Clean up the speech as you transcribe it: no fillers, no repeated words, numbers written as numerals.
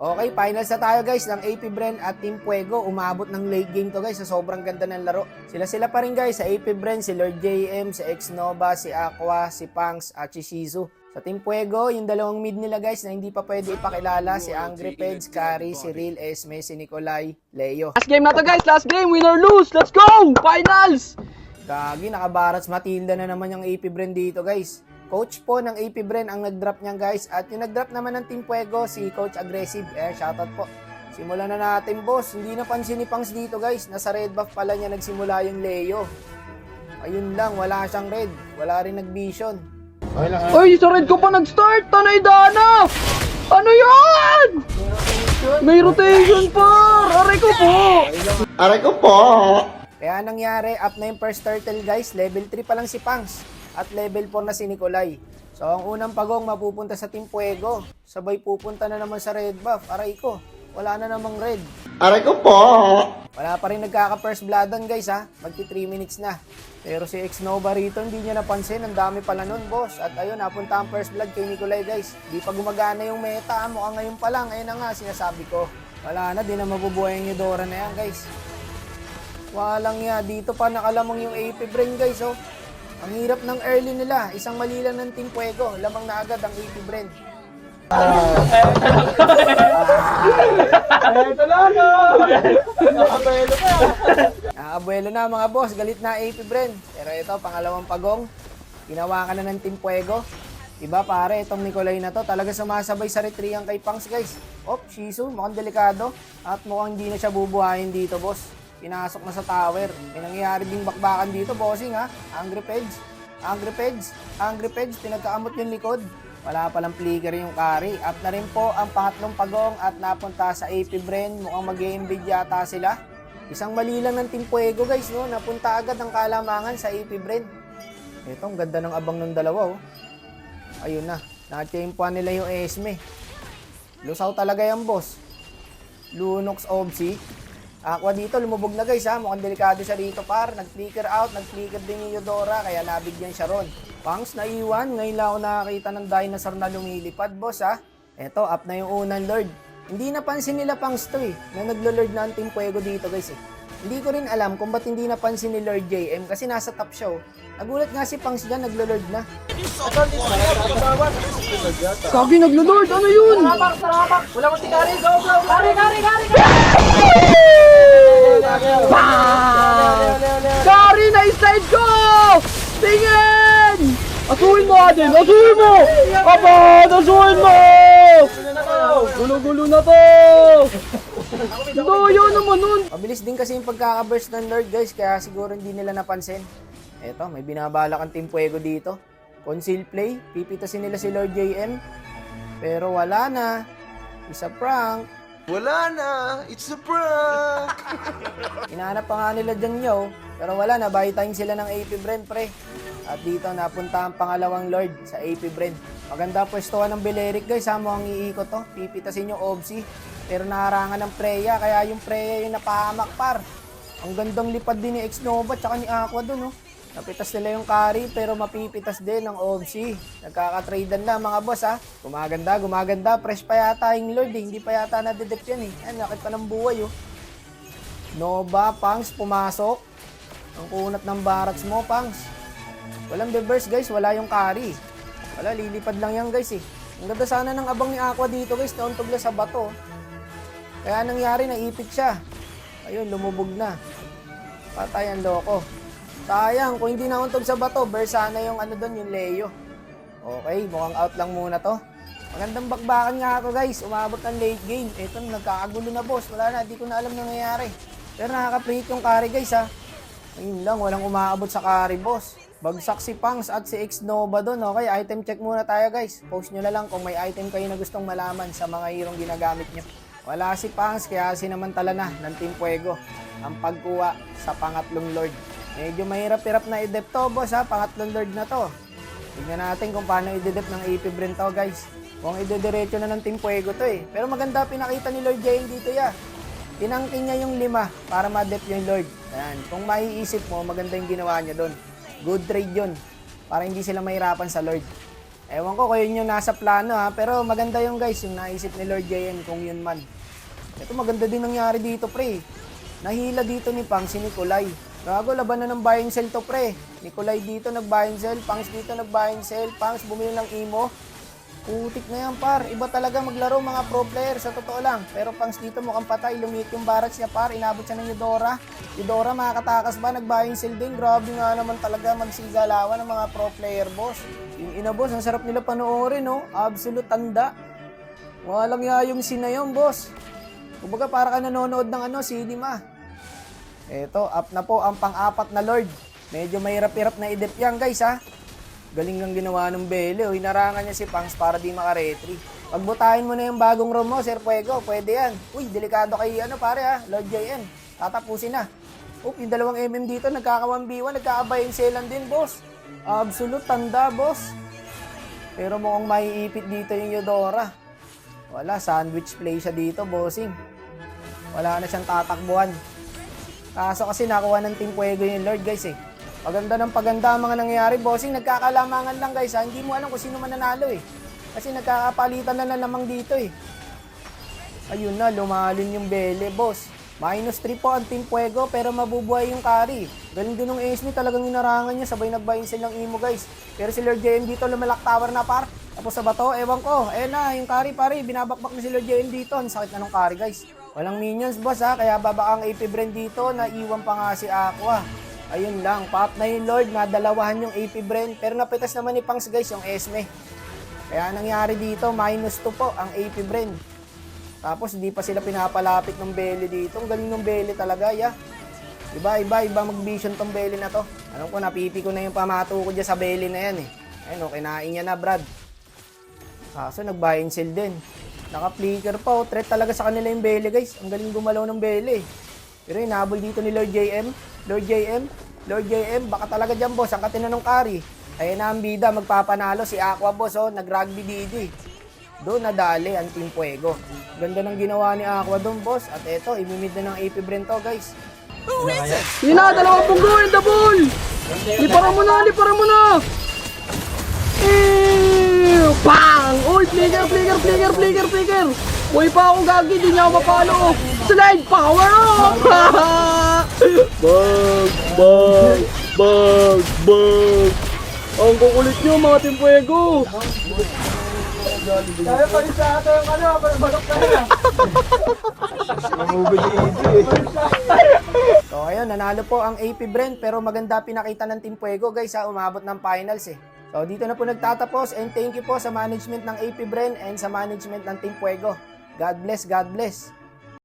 Okay, finals na tayo guys ng AP Bren at Team Fuego. Umabot ng late game to guys, sa sobrang ganda ng laro. Sila pa rin guys, sa AP Bren, si Lord JM, si Xnova, si Aqua, si Pangs at si Shizu. Sa Team Fuego, yung dalawang mid nila guys na hindi pa pwede ipakilala, si Angry Peds, Kari, si Real, Esme, si Nikolai, Leo. Last game na to guys, last game, win or lose, let's go! Finals! Gagi, nakabarats Matilda na naman yung AP Bren dito guys. Coach po ng AP Bren ang nag-drop niyan guys. At yung nag-drop naman ng Team Fuego, si Coach Aggressive. Shoutout po. Simulan na natin boss. Hindi napansin ni Pangs dito guys. Nasa red buff pala niya nagsimula yung Leo. Ayun lang, wala siyang red. Wala rin nag-vision. Ay, sa red ko pa nag-start! Tanay Dana! Ano yan? May rotation pa! Aray ko po! Aray ko po! Kaya nangyari, up na yung first turtle guys. Level 3 pa lang si Pangs. At level 4 na si Nikolai. So ang unang pagong mapupunta sa Team Fuego. Sabay pupunta na naman sa red buff. Aray ko, wala na namang red. Aray ko po! Wala pa rin nagkaka-first bloodan guys ha. Magti 3 minutes na. Pero si Xnova rito hindi niya napansin. Ang dami pala nun boss. At ayun, napunta ang first blood kay Nikolai guys. Di pa gumagana yung meta. Mukhang ngayon pa lang. Ayun na nga sinasabi ko. Wala na, di na mabubuhay yung Eudora na yan guys. Walang ya. Dito pa nakalamang yung AP Bren guys oh. Ang hirap ng early nila. Isang mali lang ng Team Fuego. Lamang na agad ang AP Bren. Abuelo na mga boss. Galit na AP Bren. Pero ito, pangalawang pagong. Ginawa ka na ng Team Fuego. Diba pare, itong Nikolai na to. Talaga sumasabay sa retriang kay Pangs guys. Shizu, mukhang delikado. At mukhang hindi na siya bubuhayin dito boss. Pinasok na sa tower. May nangyayari ding bakbakan dito, bossing ha. Angry Peds, pinagkaamot yung likod. Wala palang flicker yung Kari. Up na rin po ang pangatlong pagong at napunta sa AP Bren. Mukhang mag-i-invade yata sila. Isang mali lang ng Team Fuego guys, no? Napunta agad ang kalamangan sa AP Bren. Ito, ang ganda ng abang ng dalawa, oh. Ayun na, na-champuan nila yung Esme. Lusaw talaga yan, boss. Lunox Obsi. Aqua dito, lumubog na guys ha. Mukhang delikado siya rito par. Nag-flicker out, nag-flicker din yung Eudora. Kaya nabigyan siya ron. Pangs, naiwan. Ngayon lang ako nakakita ng dinosaur na lumilipad boss ha. Eto, up na yung unang Lord. Hindi napansin nila Pangs to eh. Na naglo-Lord na ang Team Fuego dito guys eh. Hindi ko rin alam kung ba't hindi napansin ni Lord JM kasi nasa top siya oh. Nagulat nga si Pangs dyan, naglo-Lord na. Kagi naglo-lord, ano yun? Wala mo si Kari, go bro! Kari! Kari na slide ko! Tingin! Asuhin mo Adin, asuhin mo! Aba, asuhin mo! Gulo-gulo na to! Doyo naman nun! Mabilis din kasi yung pagkaka-burst ng Lord guys. Kaya siguro hindi nila napansin. Eto, may binabalak ang Team Fuego dito. Conceal play, pipitasin nila si Lord JM. Pero wala na. Isa prank. Wala na! It's a prank! Hinahanap pa nga nila dyan nyo. Pero wala na, buy time sila ng AP Bren pre. At dito napunta ang pangalawang Lord sa AP Bren. Maganda pwestuhan ng Beleric guys ha, mukhang iikot to. Pipitasin yung Obsi. Pero naharangan ng Freya, kaya yung Freya yung napahamak par. Ang gandang lipad din ni Xnova tsaka ni Aqua dun oh. Napitas nila yung Kari pero mapipitas din ng Obsi. Nagkakatradean na mga boss ha. Gumaganda. Fresh pa yata yung Lord eh. Hindi pa yata na-detect yan eh. Ayan, nakit pa ng buhay oh. Nova, Pangs, pumasok. Ang kunat ng barracks mo, Pangs. Walang reverse guys, wala yung Kari. Wala, lilipad lang yan guys eh. Ang ganda sana ng abang ni Aqua dito guys. Nauntog na sa bato. Kaya nangyari, naipit siya. Ayun, lumubog na. Patay ang loko. Sayang, kung hindi nauntog sa bato, bursa na yung ano doon, yung Leo. Okay, mukhang out lang muna to. Magandang bakbakan nga ako guys, umabot ng late game. Ito, nagkakagulo na boss, wala na, di ko na alam nangyayari. Pero nakaka-plate yung Kari guys ha. Ayun lang, walang umaabot sa Kari boss. Bagsak si Pangs at si Xnova doon. Okay, item check muna tayo guys. Post nyo na lang kung may item kayo na gustong malaman sa mga hirong ginagamit nyo. Wala si Pangs, kaya sinamantala na ng Team Fuego ang pagkuha sa pangatlong Lord. Medyo mahirap-hirap na i-dep to, boss ha. Pangatlong Lord na to. Tignan natin kung paano i-dep ng AP Bren to, guys. Kung i-diretso na ng Team Fuego to eh. Pero maganda pinakita ni Lord Jane dito ya. Tinangkin niya yung 5 para ma-dep yung Lord. Ayan. Kung maiisip mo, maganda yung ginawa niya doon. Good trade yun. Para hindi sila mahirapan sa Lord. Ewan ko kung yun yung nasa plano ha, pero maganda yung guys, yung naisip ni Lord JM kung yun man. Ito maganda din nangyari dito pre. Nahila dito ni Pang si Nikolai. Gago, laban na ng buying sell to pre. Nikolai dito nag-buying sell, Pangs dito nag-buying sell, Pangs bumili ng imo. Putik na yan par, iba talaga maglaro mga pro player sa totoo lang. Pero Pangs dito mukhang patay, lumit yung barracks niya par, inabot siya ng Eudora. Eudora makakatakas ba, nag-buying sell din. Grabe nga naman talaga magsigalawan ng mga pro player boss. Yung ina boss, ang sarap nila panoorin no, absolute tanda. Walang yung scene na yun boss. Kumbaga para ka nanonood ng cinema. Eto, up na po ang pang-apat na Lord. Medyo mahirap-hirap na i-dep yan guys ha. Galing lang ginawa ng Bele. Hinarangan niya si Pangs para di makaretry. Pagbutahin mo na yung bagong room mo, Sir Fuego, pwede yan. Uy, delikado kay pare ha, Lord JM. Tatapusin na. Oop, yung dalawang MM dito, nagkaka-1v1, nagkaka-buying selan din, boss. Absolute tanda, boss. Pero mukhang maiipit dito yung Eudora. Wala, sandwich play siya dito, bossing. Wala na siyang tatakbuhan. Kaso kasi nakuha ng Team Fuego yung Lord, guys eh. Paganda ng paganda ang mga nangyayari, bossing. Nagkakalamangan lang, guys ha. Hindi mo alam kung sino mananalo eh. Kasi nagkakapalitan na lamang dito eh. Ayun na, lumalin yung Bele, boss. -3 po ang Team Fuego pero mabubuhay yung carry. Galing din ng Esme, talagang inarangan niya. Sabay nag-buying sell ng imo guys. Pero si Lord JM dito lumalak tower na par. Tapos sa bato, ewan ko. Ayan na, yung carry pare. Binabakbak na si Lord JM dito. Ang sakit na ng carry guys. Walang minions boss ha. Kaya baba ang AP Brand dito. Naiwan pa nga si Aqua. Ayun lang. Pop na yung Lord. Nadalawahan yung AP Brand. Pero napitas naman ni Pangs guys yung Esme. Kaya nangyari dito, -2 po ang AP Brand. Tapos hindi pa sila pinapalapit ng Bele dito. Ang galing ng Bele talaga, ya. Iba mag-vision tong Bele na to. Alam ko, napipi ko na yung pamato ko dyan sa Bele na yan eh. Ayun, kinain niya na, Brad. Kaso nag-buying sell din. Naka-flicker pa, oh. Threat talaga sa kanila yung Bele, guys. Ang galing gumalaw ng Bele. Pero inabol dito ni Lord JM. Lord JM, baka talaga dyan, boss. Ang katina ng carry. Ayun na ang bida, magpapanalo si Aqua, boss, oh. Nag-rugby didi. Doon nadali ang Team Fuego. Ganda ng ginawa ni Aqua doon, boss. At eto, imimid na ng AP Brand to, guys. Yun na, dalawang punggo in the ball! Lipara mo na! Bang! Uy, flicker! Uy pa ako gagi, di niya ako mapalo. Slide power up! Bang! Ang kukulit nyo mga Team Fuego! Kaya pa rin sa ato yung balok na yan. So ayun, nanalo po ang AP Brand pero maganda pinakita ng Team Fuego guys ha, umabot ng finals eh. So dito na po nagtatapos and thank you po sa management ng AP Brand and sa management ng Team Fuego. God bless.